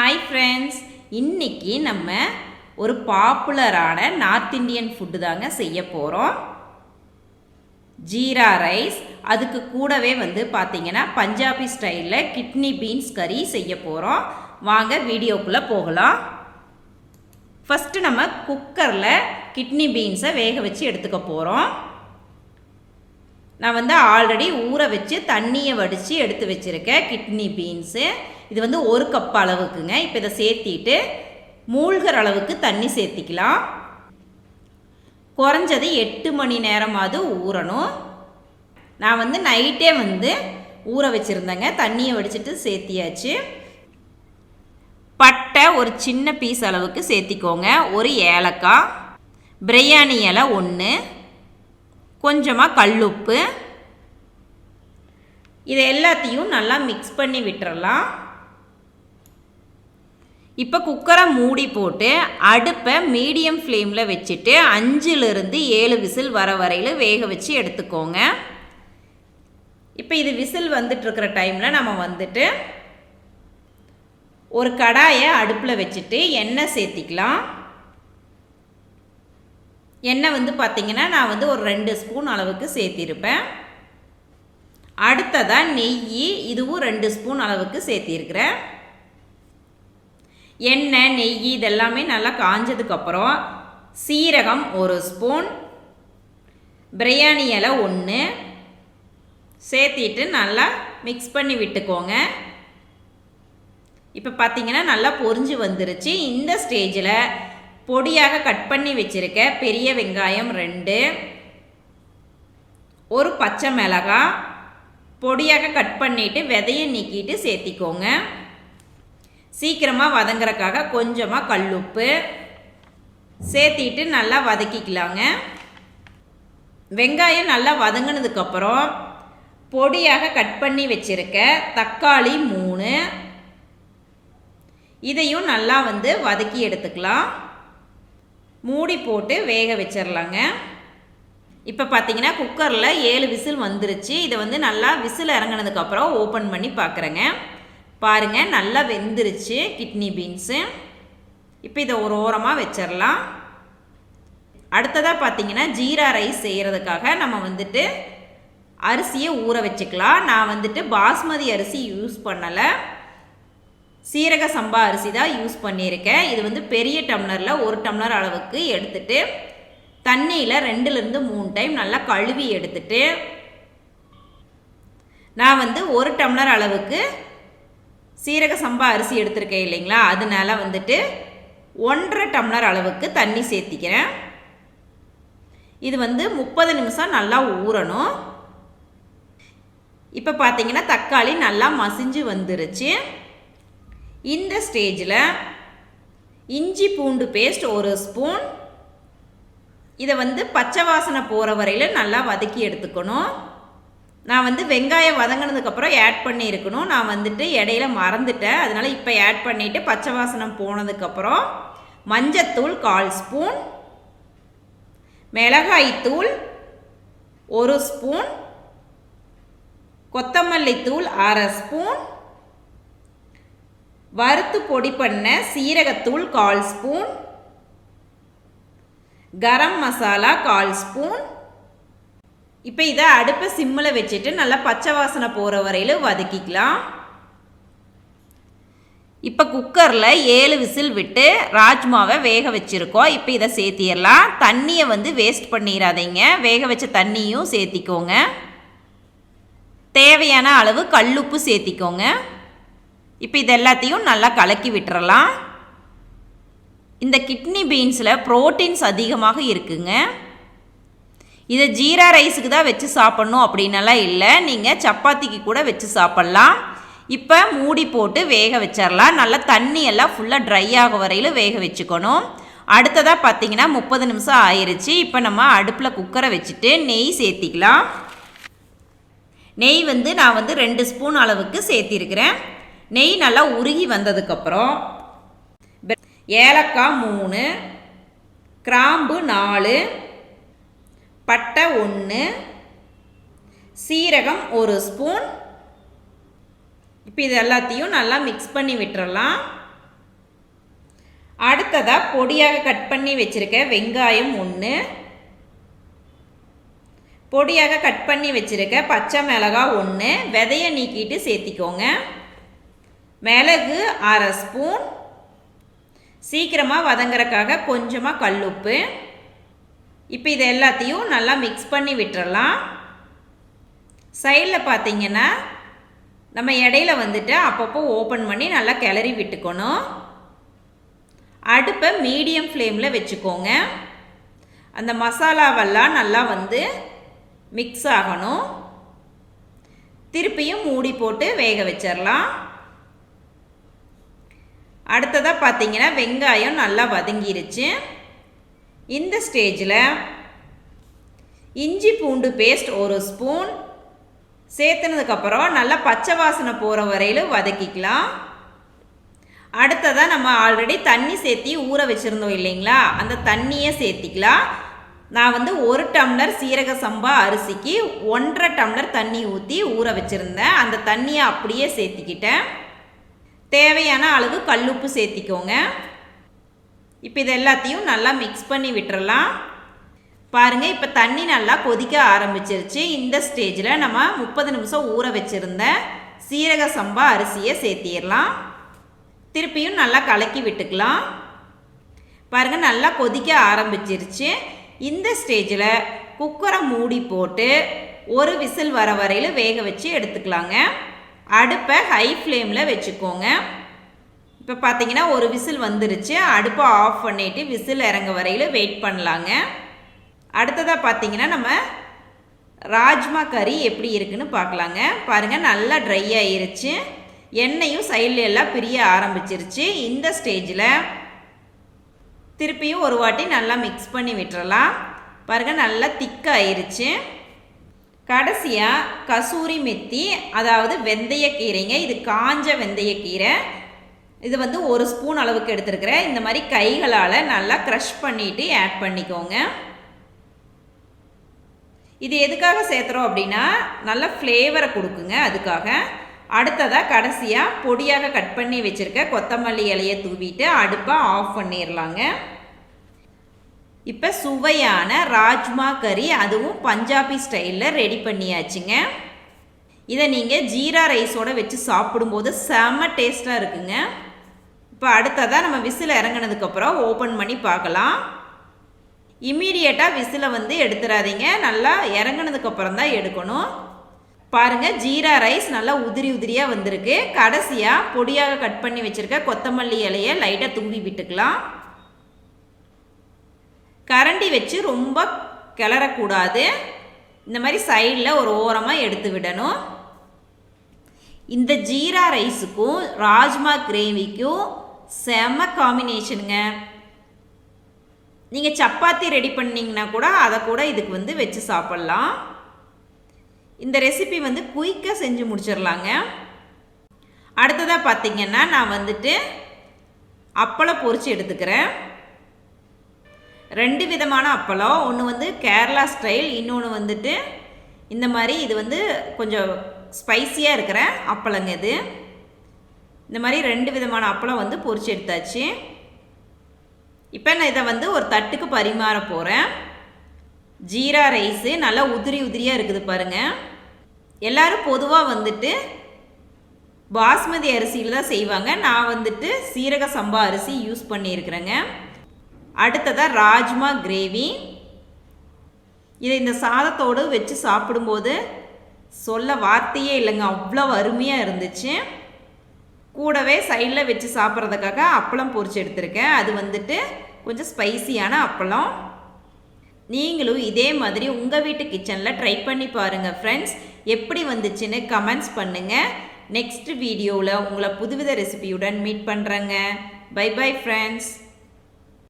Hi friends, இன்றைக்கி நம்ம ஒரு பாப்புலரான நார்த் இந்தியன் ஃபுட்டு தாங்க செய்ய போகிறோம். ஜீரா ரைஸ். அதுக்கு கூடவே பார்த்திங்கன்னா பஞ்சாபி ஸ்டைலில் கிட்னி பீன்ஸ் கறி செய்ய போகிறோம். வாங்க வீடியோக்குள்ளே போகலாம். ஃபஸ்ட்டு நம்ம குக்கரில் கிட்னி பீன்ஸை வேக வச்சு எடுத்துக்க போகிறோம். நான் ஆல்ரெடி ஊற வச்சு தண்ணியை வடித்து எடுத்து வச்சுருக்கேன் கிட்னி பீன்ஸு. இது 1 கப் அளவுக்குங்க. இப்போ இதை சேர்த்திட்டு மூழ்கிற அளவுக்கு தண்ணி சேர்த்திக்கலாம். குறைஞ்சது 8 மணி நேரமாவது ஊறணும். நான் நைட்டே ஊற வச்சுருந்தேங்க. தண்ணியை வடிச்சிட்டு சேர்த்தியாச்சு. பட்டை ஒரு சின்ன பீஸ் அளவுக்கு சேர்த்திக்கோங்க. ஒரு ஏலக்காய், பிரியாணி இலை 1, கொஞ்சமாக கல்லுப்பு. இதை எல்லாத்தையும் நல்லா மிக்ஸ் பண்ணி விட்டுறலாம். இப்போ குக்கரை மூடி போட்டு அடுப்பை மீடியம் ஃப்ளேமில் வச்சுட்டு 5லிருந்து 7 விசில் வர வரையில் வேக வச்சு எடுத்துக்கோங்க. இப்போ இது விசில் வந்துட்டுருக்கிற டைமில் நம்ம ஒரு கடாயை அடுப்பில் வச்சுட்டு எண்ணெய் சேர்த்திக்கலாம். எண்ணெய் பார்த்திங்கன்னா நான் ஒரு 2 ஸ்பூன் அளவுக்கு சேர்த்திருப்பேன். அடுத்ததாக நெய், இதுவும் 2 ஸ்பூன் அளவுக்கு சேர்த்திருக்கிறேன். எண்ணெய், நெய் இதெல்லாமே நல்லா காஞ்சதுக்கப்புறம் சீரகம் 1 ஸ்பூன், பிரியாணி இலை 1 சேர்த்திட்டு நல்லா மிக்ஸ் பண்ணி விட்டுக்கோங்க. இப்போ பார்த்திங்கன்னா நல்லா பொரிஞ்சு வந்துருச்சு. இந்த ஸ்டேஜில் பொடியாக கட் பண்ணி வச்சுருக்க பெரிய வெங்காயம் 2, ஒரு பச்சை மிளகாய் பொடியாக கட் பண்ணிவிட்டு விதையை நீக்கிட்டு சேர்த்திக்கோங்க. சீக்கிரமாக வதங்குறக்காக கொஞ்சமாக கல்லுப்பு சேர்த்திட்டு நல்லா வதக்கிக்கலாங்க. வெங்காயம் நல்லா வதங்கினதுக்கப்புறம் பொடியாக கட் பண்ணி வச்சுருக்க தக்காளி 3, இதையும் நல்லா வதக்கி எடுத்துக்கலாம். மூடி போட்டு வேக வச்சிடலாங்க. இப்போ பார்த்திங்கன்னா குக்கரில் 7 விசில் வந்துருச்சு. இதை நல்லா விசில் இறங்கினதுக்கப்புறம் ஓப்பன் பண்ணி பார்க்குறேங்க. பாருங்கள், நல்லா வெந்துருச்சு கிட்னி பீன்ஸு. இப்போ இதை ஒரு ஓரமாக வச்சிடலாம். அடுத்ததாக பார்த்திங்கன்னா ஜீரா ரைஸ் செய்கிறதுக்காக நம்ம அரிசியை ஊற வச்சுக்கலாம். நான் பாஸ்மதி அரிசி யூஸ் பண்ணலை, சீரக சம்பா அரிசி தான் யூஸ் பண்ணியிருக்கேன். இது பெரிய டம்ளரில் 1 டம்ளர் அளவுக்கு எடுத்துட்டு தண்ணியில் 2லிருந்து 3 டைம் நல்லா கழுவி எடுத்துட்டு நான் 1 டம்ளர் அளவுக்கு சீரக சம்பா அரிசி எடுத்திருக்கேன் இல்லைங்களா, அதனால 1.5 டம்ளர் அளவுக்கு தண்ணி சேர்த்திக்கிறேன். இது 30 நிமிஷம் நல்லா ஊறணும். இப்போ பார்த்திங்கன்னா தக்காளி நல்லா மசிஞ்சு வந்துருச்சு. இந்த ஸ்டேஜில் இஞ்சி பூண்டு பேஸ்ட் 1 ஸ்பூன், இதை பச்சை வாசனை போகிற வரையில் நல்லா வதக்கி எடுத்துக்கணும். நான் வெங்காயம் வதங்கினதுக்கப்புறம் ஆட் பண்ணியிருக்கணும். நான் இடையில மறந்துட்டேன், அதனால் இப்போ ஆட் பண்ணிவிட்டு பச்சை வாசனம் போனதுக்கப்புறம் மஞ்சத்தூள் 1/4 ஸ்பூன், மிளகாய்த்தூள் 1 ஸ்பூன், கொத்தமல்லி தூள் 1/2 ஸ்பூன், வறுத்து பொடி பண்ண சீரகத்தூள் 1/4 ஸ்பூன், கரம் மசாலா 1/4 ஸ்பூன். இப்போ இதை அடுப்பை சிம்மில் வச்சுட்டு நல்லா பச்சை வாசனை போகிற வரையில் வதக்கிக்கலாம். இப்போ குக்கரில் 7 விசில் விட்டு ராஜ்மாவை வேக வச்சுருக்கோம். இப்போ இதை சேர்த்திடலாம். தண்ணியை வேஸ்ட் பண்ணிடாதீங்க, வேக வச்ச தண்ணியும் சேர்த்திக்கோங்க. தேவையான அளவு கல்லுப்பு சேர்த்திக்கோங்க. இப்போ இது எல்லாத்தையும் நல்லா கலக்கி விட்டுறலாம். இந்த கிட்னி பீன்ஸில் ப்ரோட்டீன்ஸ் அதிகமாக இருக்குங்க. இதை ஜீரா ரைஸுக்கு தான் வச்சு சாப்பிட்ணும் அப்படின்னலாம் இல்லை, நீங்கள் சப்பாத்திக்கு கூட வச்சு சாப்பிட்லாம். இப்போ மூடி போட்டு வேக வச்சிடலாம். நல்லா தண்ணி எல்லாம் ஃபுல்லாக ட்ரை ஆக வரையில் வேக வச்சுக்கணும். அடுத்ததாக பார்த்திங்கன்னா 30 நிமிஷம் ஆயிடுச்சு. இப்போ நம்ம அடுப்பில் குக்கரை வச்சுட்டு நெய் சேர்த்திக்கலாம். நெய் நான் 2 ஸ்பூன் அளவுக்கு சேர்த்திருக்கிறேன். நெய் நல்லா உருகி வந்ததுக்கப்புறம் ஏலக்காய் 3, கிராம்பு 4, பட்டை 1, சீரகம் 1 ஸ்பூன். இப்போ இது எல்லாத்தையும் நல்லா மிக்ஸ் பண்ணி விட்டுறலாம். அடுத்ததாக பொடியாக கட் பண்ணி வச்சுருக்க வெங்காயம் 1, பொடியாக கட் பண்ணி வச்சுருக்க பச்சை மிளகாய் 1 விதையை நீக்கிட்டு சேர்த்திக்கோங்க. மிளகு 1/2 ஸ்பூன், சீக்கிரமாக வதங்குறதுக்காக கொஞ்சமாக கல்லுப்பு. இப்போ இது எல்லாத்தையும் நல்லா மிக்ஸ் பண்ணி விட்டுறலாம். சைடில் பார்த்தீங்கன்னா நம்ம இடையில வந்துட்டு அப்பப்போ ஓப்பன் பண்ணி நல்லா கிளறி விட்டுக்கணும். அடுப்பை மீடியம் ஃப்ளேமில் வச்சுக்கோங்க. அந்த மசாலாவெல்லாம் நல்லா வந்து மிக்ஸ் ஆகணும். திருப்பியும் மூடி போட்டு வேக வச்சிடலாம். அடுத்ததாக பார்த்தீங்கன்னா வெங்காயம் நல்லா வதங்கிருச்சு. இந்த ஸ்டேஜில் இஞ்சி பூண்டு பேஸ்ட் 1 ஸ்பூன் சேர்த்துனதுக்கப்புறம் நல்லா பச்சை வாசனை போகிற வரையில் வதக்கிக்கலாம். அடுத்ததாக நம்ம ஆல்ரெடி தண்ணி சேர்த்தி ஊற வச்சுருந்தோம் இல்லைங்களா, அந்த தண்ணியை சேர்த்திக்கலாம். நான் வந்து 1 டம்ளர் சீரக சம்பா அரிசிக்கு 1.5 டம்ளர் தண்ணி ஊற்றி ஊற வச்சுருந்தேன். அந்த தண்ணியை அப்படியே சேர்த்திக்கிட்டேன். தேவையான அளவு கல்லுப்பு சேர்த்திக்கோங்க. இப்போ இது எல்லாத்தையும் நல்லா மிக்ஸ் பண்ணி விட்டுறலாம். பாருங்கள், இப்போ தண்ணி நல்லா கொதிக்க ஆரம்பிச்சிருச்சு. இந்த ஸ்டேஜில் நம்ம 30 நிமிஷம் ஊற வச்சுருந்த சீரக சம்பா அரிசியை சேர்த்திடலாம். திருப்பியும் நல்லா கலக்கி விட்டுக்கலாம். பாருங்கள், நல்லா கொதிக்க ஆரம்பிச்சிருச்சு. இந்த ஸ்டேஜில் குக்கரை மூடி போட்டு 1 விசில் வர வரையில் வேக வச்சு எடுத்துக்கலாங்க. அடுப்பை ஹை ஃப்ளேமில் வச்சுக்கோங்க. இப்போ பார்த்தீங்கன்னா 1 விசில் வந்துருச்சு. அடுப்பை ஆஃப் பண்ணிவிட்டு விசில் இறங்க வரையில் வெயிட் பண்ணலாங்க. அடுத்ததாக பார்த்தீங்கன்னா நம்ம ராஜ்மா கறி எப்படி இருக்குன்னு பார்க்கலாங்க. பாருங்கள், நல்லா ட்ரை ஆயிருச்சு. எண்ணெயும் சைடில் எல்லாம் பிரிய ஆரம்பிச்சிருச்சு. இந்த ஸ்டேஜில் திருப்பியும் ஒரு வாட்டி நல்லா மிக்ஸ் பண்ணி விட்டுறலாம். பாருங்கள், நல்லா திக்காயிருச்சு. கடைசியாக கசூரி மெத்தி, அதாவது வெந்தயக்கீரைங்க. இது காஞ்ச வெந்தயக்கீரை. இது வந்து 1 ஸ்பூன் அளவுக்கு எடுத்துருக்கிறேன். இந்த மாதிரி கைகளால் நல்லா க்ரஷ் பண்ணிவிட்டு ஆட் பண்ணிக்கோங்க. இது எதுக்காக சேர்த்துறோம் அப்படின்னா நல்ல ஃப்ளேவரை கொடுக்குங்க, அதுக்காக. அடுத்ததாக கடைசியாக பொடியாக கட் பண்ணி வச்சுருக்க கொத்தமல்லி இலையை தூவிட்டு அடுப்பை ஆஃப் பண்ணிடலாங்க. இப்போ சுவையான ராஜ்மா கறி, அதுவும் பஞ்சாபி ஸ்டைலில் ரெடி பண்ணியாச்சுங்க. இதை நீங்கள் ஜீரா ரைஸோடு வச்சு சாப்பிடும்போது செம்ம டேஸ்ட்டாக இருக்குங்க. இப்போ அடுத்ததாக நம்ம விசில் இறங்கினதுக்கப்புறம் ஓப்பன் பண்ணி பார்க்கலாம். இம்மீடியட்டாக விசிலை வந்து எடுத்துடாதீங்க, நல்லா இறங்கினதுக்கப்புறம் தான் எடுக்கணும். பாருங்கள், ஜீரா ரைஸ் நல்லா உதிரி உதிரியாக வந்திருக்கு. கடைசியாக பொடியாக கட் பண்ணி வச்சுருக்க கொத்தமல்லி இலையை லைட்டாக தூவி விட்டுக்கலாம். கரண்டி வச்சு ரொம்ப கிளறக்கூடாது. இந்த மாதிரி சைடில் ஒரு ஓரமாக எடுத்து விடணும். இந்த ஜீரா ரைஸுக்கும் ராஜ்மா கிரேவிக்கும் செம காம்பினேஷனுங்க. நீங்கள் சப்பாத்தி ரெடி பண்ணிங்கன்னா கூட அதை கூட இதுக்கு வந்து வச்சு சாப்பிட்லாம். இந்த ரெசிபி வந்து குயிக்காக செஞ்சு முடிச்சிடலாங்க. அடுத்ததாக பார்த்திங்கன்னா நான் வந்துட்டு அப்பளம் பொரித்து எடுத்துக்கிறேன். 2 விதமான அப்பளம். ஒன்று வந்து கேரளா ஸ்டைல், இன்னொன்று வந்துட்டு இந்த மாதிரி இது வந்து கொஞ்சம் ஸ்பைஸியாக இருக்கிற அப்பளங்க. இது இந்த மாதிரி 2 விதமான அப்பளம் வந்து பொரித்து எடுத்தாச்சு. இப்போ நான் இதை வந்து ஒரு தட்டுக்கு பரிமாற போகிறேன். ஜீரா ரைஸு நல்லா உதிரி உதிரியாக இருக்குது பாருங்கள். எல்லோரும் பொதுவாக வந்துட்டு பாஸ்மதி அரிசியில் தான் செய்வாங்க. நான் வந்துட்டு சீரக சம்பா அரிசி யூஸ் பண்ணியிருக்கிறேங்க. அடுத்ததாக ராஜ்மா கிரேவி. இதை இந்த சாதத்தோடு வச்சு சாப்பிடும்போது சொல்ல வார்த்தையே இல்லைங்க, அவ்வளோ அருமையாக இருந்துச்சு. கூடவே சைடில் வச்சு சாப்பிட்றதுக்காக அப்பளம் பொரிச்சு எடுத்திருக்கேன். அது வந்துட்டு கொஞ்சம் ஸ்பைசியான அப்பளம். நீங்களும் இதே மாதிரி உங்கள் வீட்டு கிச்சனில் ட்ரை பண்ணி பாருங்கள் ஃப்ரெண்ட்ஸ். எப்படி வந்துச்சுன்னு கமெண்ட்ஸ் பண்ணுங்கள். நெக்ஸ்ட் வீடியோவில் உங்களை புதுவித ரெசிபியுடன் மீட் பண்ணுறேங்க. Bye bye friends.